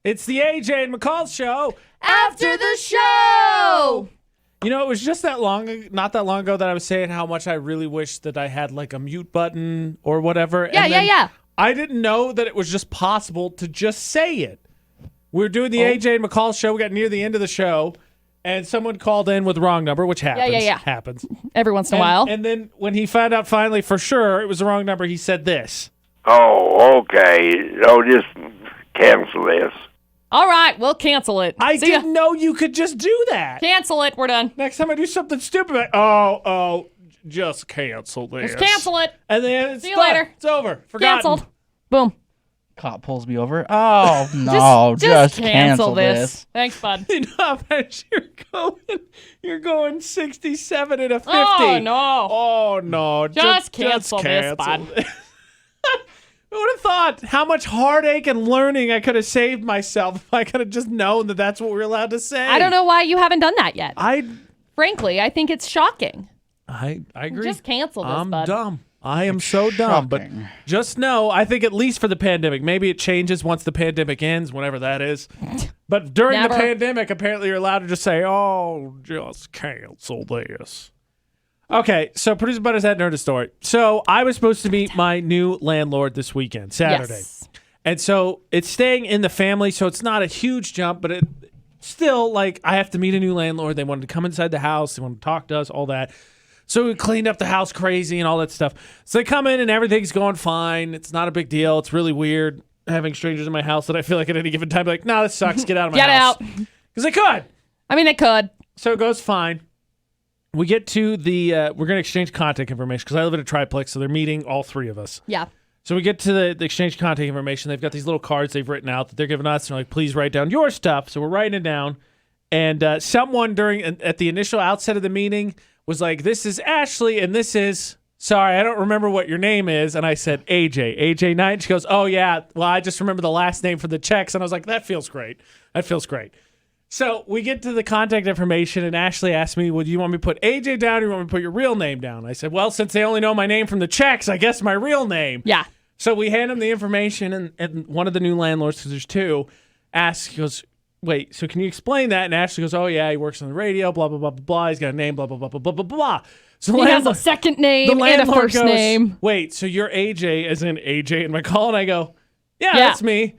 It's the AJ and McCall show. After the show! You know, it was just not that long ago that I was saying how much I really wish that I had like a mute button or whatever. Yeah. I didn't know that it was just possible to just say it. We were doing the AJ and McCall show. We got near the end of the show, and someone called in with the wrong number, which happens. Happens. Every once in a while. And then when he found out finally for sure it was the wrong number, he said this. Oh, okay. Oh, just cancel this. All right, we'll cancel it. I didn't know you could just do that. Cancel it. We're done. Next time I do something stupid, just cancel this. Just cancel it. And then it's See you done. later. It's over. Forgotten. Canceled. Boom. Cop pulls me over. Oh, no. Just cancel this. Thanks, bud. You know how fast you're going 67 and a 50. Oh, no. Oh, no. Just cancel this, bud. Who would have thought how much heartache and learning I could have saved myself if I could have just known that that's what we're allowed to say? I don't know why you haven't done that yet. Frankly, I think it's shocking. I agree. Just cancel this, I'm bud. dumb. I am so dumb. But just know, I think at least for the pandemic, maybe it changes once the pandemic ends, whenever that is. But during the pandemic, apparently you're allowed to just say, just cancel this. Okay, so Producer Butters had heard a story. So I was supposed to meet my new landlord this weekend, Saturday. Yes. And so it's staying in the family, so it's not a huge jump, but it still, like, I have to meet a new landlord. They wanted to come inside the house. They wanted to talk to us, all that. So we cleaned up the house crazy and all that stuff. So they come in and everything's going fine. It's not a big deal. It's really weird having strangers in my house that I feel like at any given time, like, nah, this sucks. Get out of my house. Get out. Because they could. I mean, they could. So it goes fine. We get to the, we're going to exchange contact information because I live in a triplex, so they're meeting all three of us. Yeah. So we get to the exchange contact information. They've got these little cards they've written out that they're giving us. And they're like, please write down your stuff. So we're writing it down. And someone at the initial outset of the meeting was like, this is Ashley, and this is, sorry, I don't remember what your name is. And I said, AJ Knight. She goes, oh, yeah, well, I just remember the last name for the checks. And I was like, that feels great. That feels great. So we get to the contact information, and Ashley asked me, well, do you want me to put AJ down or do you want me to put your real name down? I said, well, since they only know my name from the checks, I guess my real name. Yeah. So we hand him the information, and one of the new landlords, because there's two, asks, he goes, wait, so can you explain that? And Ashley goes, oh, yeah, he works on the radio, blah, blah, blah, blah, blah. He's got a name, blah, blah, blah, blah, blah, blah, blah. So he has a second name and a first name. Wait, so you're AJ as in AJ and McCall? And I go, yeah, that's me.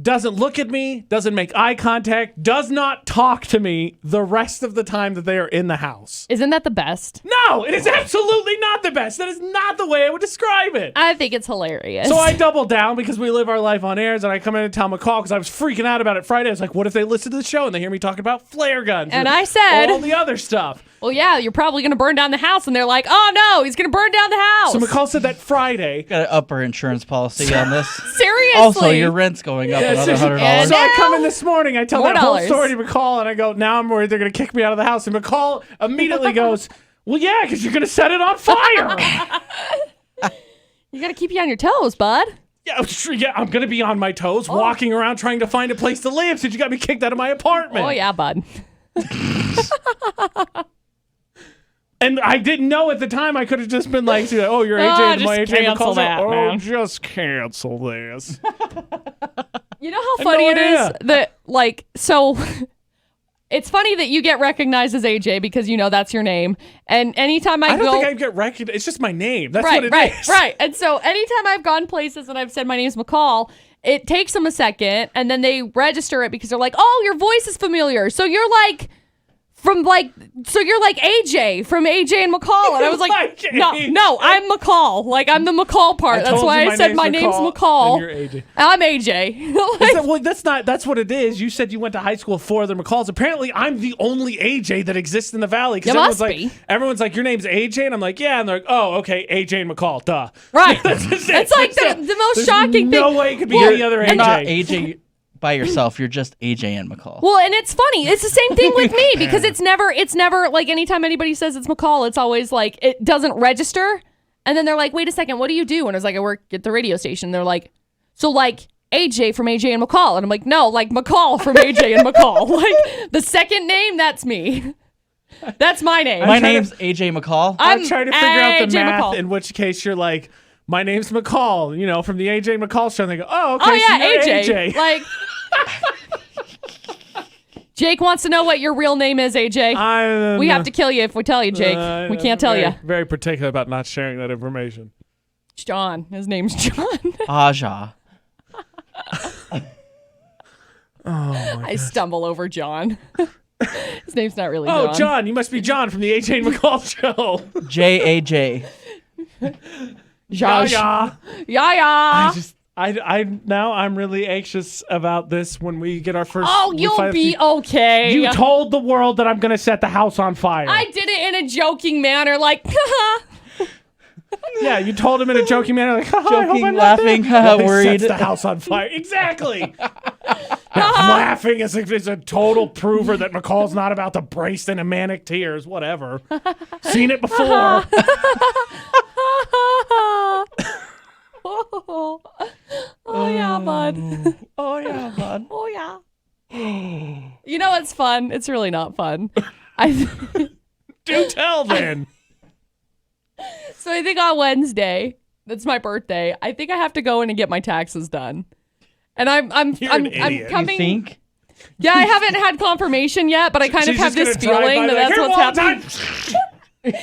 Doesn't look at me, doesn't make eye contact, does not talk to me the rest of the time that they are in the house. Isn't that the best? No, it is absolutely not the best. That is not the way I would describe it. I think it's hilarious. So I double down because we live our life on airs, and I come in and tell McCall because I was freaking out about it Friday. I was like, what if they listen to the show and they hear me talking about flare guns? And I said, all the other stuff. Well, yeah, you're probably going to burn down the house. And they're like, oh, no, he's going to burn down the house. So McCall said that Friday. Got to up our insurance policy on this. Seriously. Also, your rent's going up another $100. So I come in this morning, I tell More that whole dollars. story to McCall, and I go, now I'm worried they're going to kick me out of the house. And McCall immediately goes, well, yeah, because you're going to set it on fire. You got to keep you on your toes, bud. Yeah, I'm going to be on my toes, walking around trying to find a place to live since you got me kicked out of my apartment. Oh, yeah, bud. And I didn't know at the time. I could have just been like, oh, you're AJ and my AJ cancel McCall's that, man. just cancel this. You know how funny it is that, like, so it's funny that you get recognized as AJ because you know that's your name. And anytime I don't think I get recognized. It's just my name. That's what it is. Right. And so anytime I've gone places and I've said my name's McCall, it takes them a second and then they register it because they're like, oh, your voice is familiar. So you're like, you're like AJ from AJ and McCall. And I was like, no, I'm McCall. Like, I'm the McCall part. That's why I said my name's McCall. And you're AJ. I'm AJ. That's what it is. You said you went to high school with 4 other McCalls. Apparently, I'm the only AJ that exists in the Valley. You must be. Everyone's like, your name's AJ? And I'm like, yeah. And they're like, oh, okay, AJ and McCall, duh. Right. It's like the most shocking thing. No way it could be any other AJ. You're not AJ by yourself. You're just AJ and McCall. Well, and it's funny. It's the same thing with me because it's never like anytime anybody says it's McCall, it's always like it doesn't register. And then they're like, wait a second, what do you do? And I was like, I work at the radio station. They're like, so like AJ from AJ and McCall. And I'm like, no, like McCall from AJ and McCall. Like the second name, that's me. That's my name. My name's AJ McCall. I'm trying to figure out the math, McCall. in which case you're like, my name's McCall, from the AJ McCall show. And they go, oh, okay, Oh, yeah, so you're AJ. AJ. Like, Jake wants to know what your real name is, AJ. We have to kill you if we tell you, Jake. We can't tell you. Very particular about not sharing that information. John. His name's John. Aja. I stumble over John. His name's not really John. Oh, John. You must be John from the AJ and McCall show. J-A-J. Josh. Yeah. Yeah. I'm really anxious about this when we get our first. Oh, you'll be okay. You told the world that I'm going to set the house on fire. I did it in a joking manner, like, Yeah, you told him in a joking manner, like, I hope Joking, I'm not laughing, there. worried. Sets the house on fire. Exactly. Laughing as if it's a total prover that McCall's not about to burst into manic tears. Whatever. Seen it before. Oh yeah, bud. Oh, yeah, bud. Oh yeah. You know what's fun? It's really not fun. Do tell then. So I think on Wednesday, that's my birthday, I think I have to go in and get my taxes done. And I'm idiot. coming. You think? Yeah, I haven't had confirmation yet, but I kind of have this feeling that that's what's happening. Here,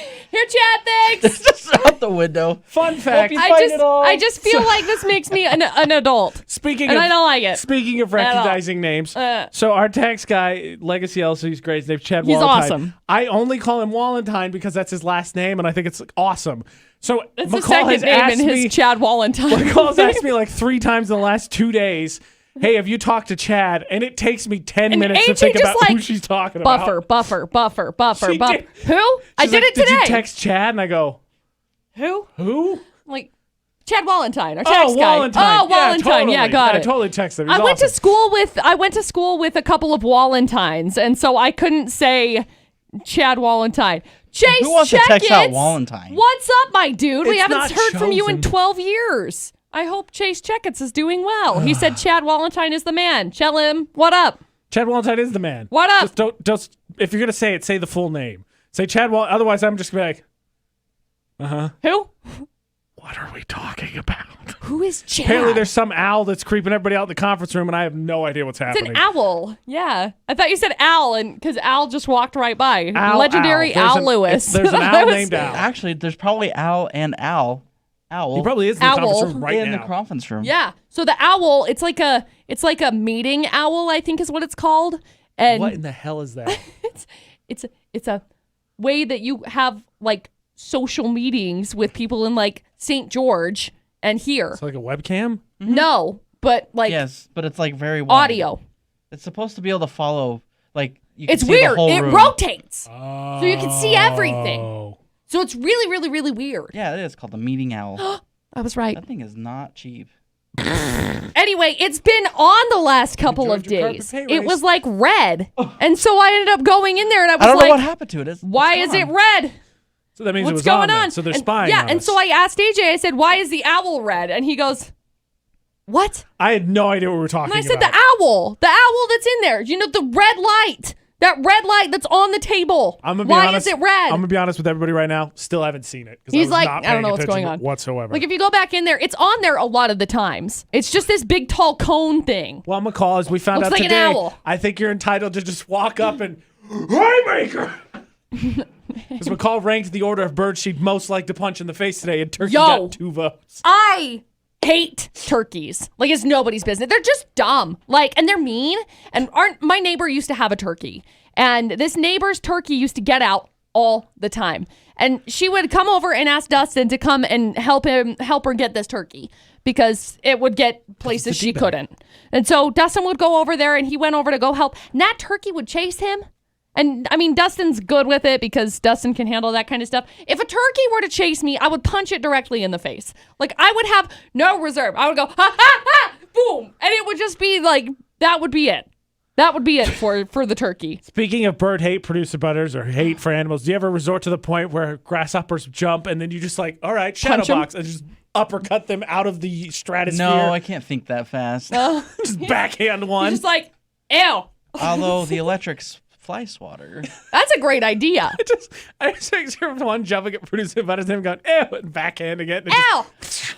Chad, thanks. Just out the window. Fun fact. I just feel like this makes me an adult. Speaking and of, I don't like it. Speaking of recognizing names, so our tax guy, Legacy LC, he's great. His name's Chad He's Walentine. awesome. I only call him Walentine because that's his last name, and I think it's awesome. So It's McCall the second has name asked in his me, Chad Walentine. McCall's asked me like 3 times in the last 2 days, hey, have you talked to Chad? And it takes me 10 minutes to AJ think just, about like, who she's talking about. Buffer. She did. Who? I She's did like, it today. Did you text Chad? And I go, Who? who? Like Chad Walentine, our tax guy. Walentine. Oh, Yeah, Walentine. totally. Yeah, got I it. totally texted him. He's I went awesome. to school with a couple of Walentines, and so I couldn't say Chad Walentine. Chase Who wants to text out Checkits, Walentine? what's up, my dude? We It's haven't not heard from you in chosen. 12 years. I hope Chase Checkits is doing well. He said Chad Walentine is the man. Tell him, what up? Chad Walentine is the man. What up? Just if you're gonna say it, say the full name. Say Chad Wal. Otherwise, I'm just gonna be like, Who? what are we talking about? Who is Chad? Apparently, there's some owl that's creeping everybody out in the conference room, and I have no idea what's It's happening. an owl. Yeah. I thought you said Al, and because Al just walked right by. Owl, Legendary owl. Al Lewis. There's an I owl was- named Al. Actually, there's probably Owl. He probably is in the Owl. conference room right in now. the conference room. Yeah. So the owl, it's like a meeting owl, I think is what it's called. And What in the hell is that? it's a way that you have like social meetings with people in like St. George and here. It's like a webcam. No, but like Yes, but it's like very wide. audio. It's supposed to be able to follow, like, you can It's see weird. the whole It room. rotates. So you can see everything. So it's really, really, really weird. Yeah, it is called the meeting owl. I was right. That thing is not cheap. Anyway, it's been on the last couple of enjoyed your carpet days. pay It raise. was like red. And so I ended up going in there and I was I don't like, know what happened to it. why is it red? So that means it What's was going on. on? Then. So they're And- spying Yeah, on and us. so I asked AJ, I said, why is the owl red? And he goes, what? I had no idea what we were talking And I said, about. the owl that's in there. You know, the red light. That red light that's on the table. I'm gonna be Why honest, is it red? I'm gonna be honest with everybody right now. Still haven't seen it. 'Cause He's I was like, not I don't know paying what's going attention on. whatsoever. Like, if you go back in there, it's on there a lot of the times. It's just this big, tall cone thing. Well, McCall, as we found Looks out like an today, owl. I think you're entitled to just walk up and Rainmaker. Because McCall ranked the order of birds she'd most like to punch in the face today, and Turkey Yo. got 2 votes. I hate turkeys. Like, it's nobody's business. They're just dumb. Like, and they're mean. And my neighbor used to have a turkey. And this neighbor's turkey used to get out all the time. And she would come over and ask Dustin to come and help her get this turkey because it would get places she couldn't. And so Dustin would go over there and he went over to go help. And that turkey would chase him. And I mean, Dustin's good with it because Dustin can handle that kind of stuff. If a turkey were to chase me, I would punch it directly in the face. Like, I would have no reserve. I would go, ha, ha, ha, boom. And it would just be like, that would be it. That would be it for the turkey. Speaking of bird hate, producer butters, or hate for animals, do you ever resort to the point where grasshoppers jump and then you just like, all right, shadow Punch 'em? box, and just uppercut them out of the stratosphere? No, I can't think that fast. just backhand one. Just like, ew. Although the electric's fly swatter. That's a great idea. I just picture one jumping at producer butters and him going, ew, and backhanding it. And it Ew. just-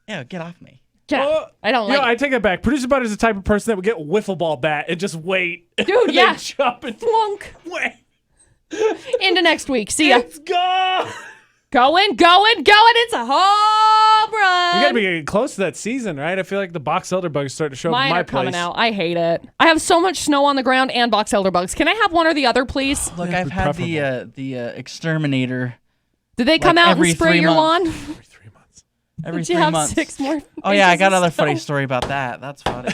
Ew, get off me. Get out. I don't like I it. take it back. Producer Butter is the type of person that would get a wiffle ball bat and just wait. Dude, and yeah. then jump and Flunk. wait. Into next week. See ya. It's gone. Going. It's a home run. You gotta be getting close to that season, right? I feel like the box elder bugs starting to show up Mine in my are coming place. out. I hate it. I have so much snow on the ground and box elder bugs. Can I have one or the other, please? Look, Yeah, I've had preferable. the exterminator Did they come like out and every spray 3 your months. lawn? Every 3 months. every Did 3 you have months. 6 more? Oh yeah, I inches got of another funny snow? story about that. That's funny.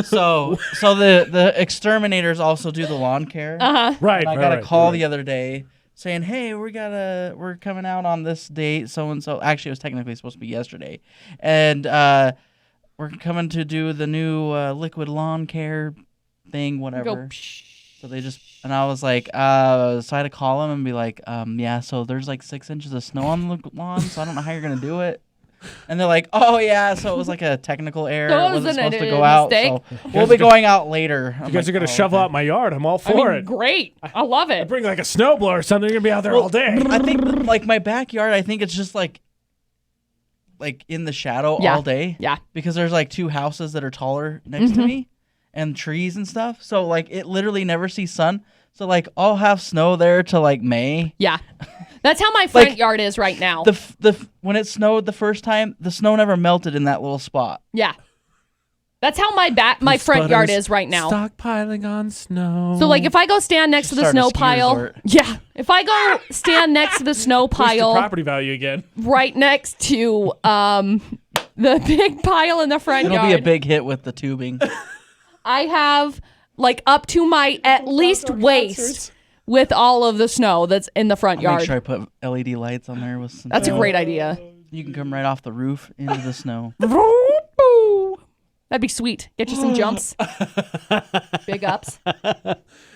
so the exterminators also do the lawn care. Right. And I got a call right. the other day saying, "Hey, we're coming out on this date, so and so." Actually, it was technically supposed to be yesterday, and we're coming to do the new liquid lawn care thing, whatever. Go. Psh. So they just and I was like, so I had to call them and be like, yeah, so there's like 6 inches of snow on the lawn, so I don't know how you're gonna do it. And they're like, oh yeah, so it was like a technical error. So It it was wasn't an supposed to go out, mistake? so we'll be going out later. You guys are gonna shovel out my yard. I'm all for it. Great. I love it. Bring like a snowblower or something. You're gonna be out there all day. I think like my backyard, I think it's just like in the shadow Yeah. all day. Yeah. Because there's like 2 houses that are taller next to me and trees and stuff. So like it literally never sees sun. So like I'll have snow there till like May. Yeah. That's how my front Like, yard is right now. When it snowed the first time, the snow never melted in that little spot. Yeah. That's how my front yard is right now. Stockpiling on snow. So like if I go stand next to the Start a snow ski pile, resort. yeah. If I go stand next to the snow Boost your pile property value again. right next to the big pile in the front It'll yard, be a big hit with the tubing. I have like up to my at least waist with all of the snow that's in the front yard. Make sure I put LED lights on there with some. That's a snow. great idea. You can come right off the roof into the snow. That'd be sweet. Get you some jumps. Big ups.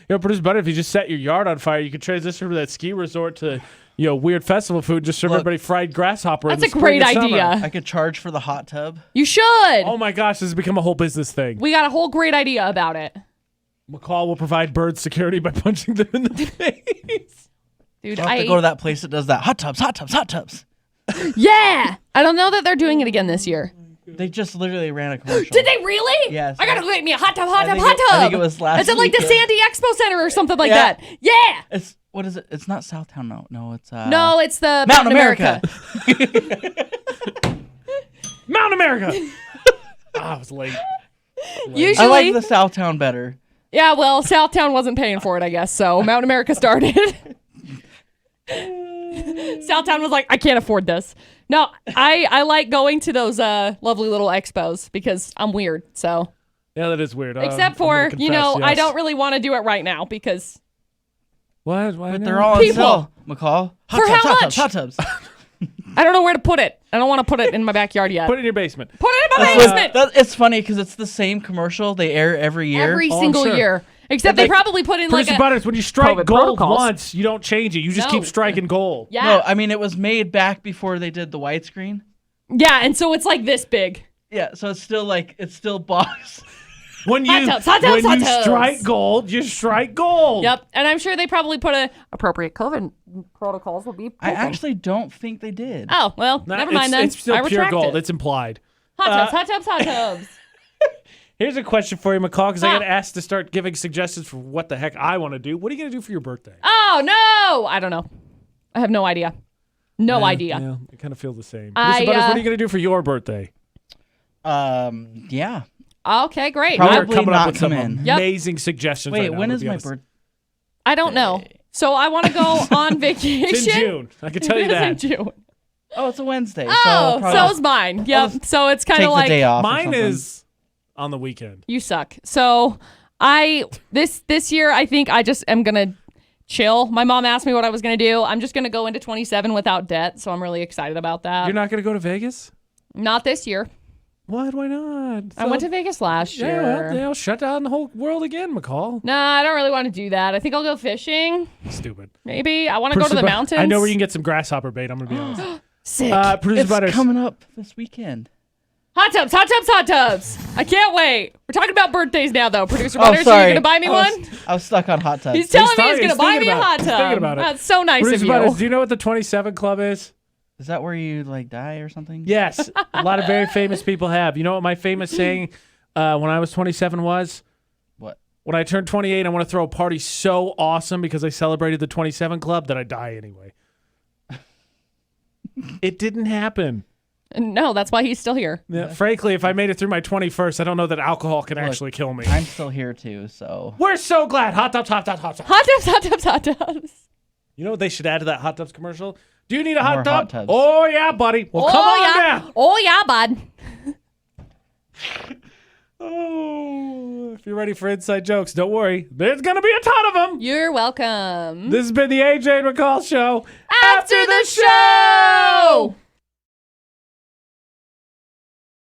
Producer Butter, if you just set your yard on fire, you could transition from that ski resort to, weird festival food. Just serve Look, everybody fried grasshopper. That's in a the spring great and summer. idea. I could charge for the hot tub. You should. Oh my gosh, this has become a whole business thing. We got a whole great idea about it. McCall will provide bird security by punching them in the face. Dude, I'll have to go to that place that does that. Hot tubs. Yeah. I don't know that they're doing it again this year. They just literally ran a commercial. Did they really? Yes. I gotta go get me a hot tub. I think it was last Is it like the weekend. Sandy Expo Center or something like Yeah. that? Yeah. It's what is it? It's not Southtown. No, it's No, it's the Mountain America. Mount America. I was late. Usually, I like the Southtown better. yeah. Well, Southtown wasn't paying for it, I guess. So Mountain America started. Southtown was like, I can't afford this. No, I like going to those lovely little expos because I'm weird. So Yeah, that is weird. except I'm for gonna confess, I yes. don't really want to do it right now because What? Why But not? they're all on People. sale, McCall. For how hot much? Tubs, hot tubs. I don't know where to put it. I don't want to put it in my backyard yet. Put it in your basement. Put it in my That's basement. it's funny because it's the same commercial they air every year. Every Oh, I'm single sure. year. Except But they like- probably put in like Producer a Butters, when you strike COVID gold protocols. once, you don't change it. You just No. keep striking gold. yeah. No, I mean it was made back before they did the widescreen. Yeah, and so it's like this big. Yeah, so it's still box. When you Hot tubs, when you tubs. strike gold, you strike gold. Yep. And I'm sure they probably put appropriate COVID protocols will be. I actually don't think they did. Oh, well, Nah, never mind then. It's still I pure retract gold. it. It's implied. Hot tubs. Here's a question for you, McCall, because I Ah. got asked to start giving suggestions for what the heck I want to do. What are you going to do for your birthday? Oh, no. I don't know. I have no idea. No idea. Yeah, I kind of feel the same. I, Mr. Butters, what uh, are you going to do for your birthday? Yeah. Okay, great. Probably You're coming not up with some come in. Yep. amazing suggestions. Wait, right now, when to is be my honest. birthday? I don't know. So I want to go on vacation. It's in June. I can tell you It is in that. June. Oh, it's a Wednesday. Oh, so so is mine. Yep. just So it's kind take of the like day off. or Mine something. is on the weekend. you suck. So this year I think I just am gonna chill. My mom asked me what I was gonna do. I'm just gonna go into 27 without debt. So I'm really excited about that. You're not going to go to Vegas? Not this year. What? Why not? I went to Vegas last year. Yeah, well, they'll shut down the whole world again, McCall. Nah, I don't really want to do that. I think I'll go fishing. Stupid. Maybe. I want to go to the mountains. I know where you can get some grasshopper bait. I'm going to be honest. Sick. Producer It's Butters. coming up this weekend. Hot tubs. I can't wait. We're talking about birthdays now, though. Producer Oh, Butters, are sorry. you going to buy me one? I was stuck on hot tubs. He's telling me talking- he's going to he's buy thinking me a about it. hot He's tub. thinking about it. That's so nice Producer of Butters, you. do you know what the 27 Club is? Is that where you like die or something? Yes, a lot of very famous people have. You know what my famous saying when I was 27 was? What? When I turned 28, I want to throw a party so awesome because I celebrated the 27 Club that I die anyway. It didn't happen. No, that's why he's still here. Yeah, frankly, if I made it through my 21st, I don't know that alcohol can actually kill me. I'm still here too, so. We're so glad. Hot tubs, hot tubs, hot tubs. Hot tubs, hot tubs, hot tubs. You know what they should add to that hot tubs commercial? Do you need a More hot tub? hot tubs. Oh, yeah, buddy. Well, come on down. Oh, yeah, bud. Oh, if you're ready for inside jokes, don't worry. There's going to be a ton of them. You're welcome. This has been the AJ and McCall Show. After the show!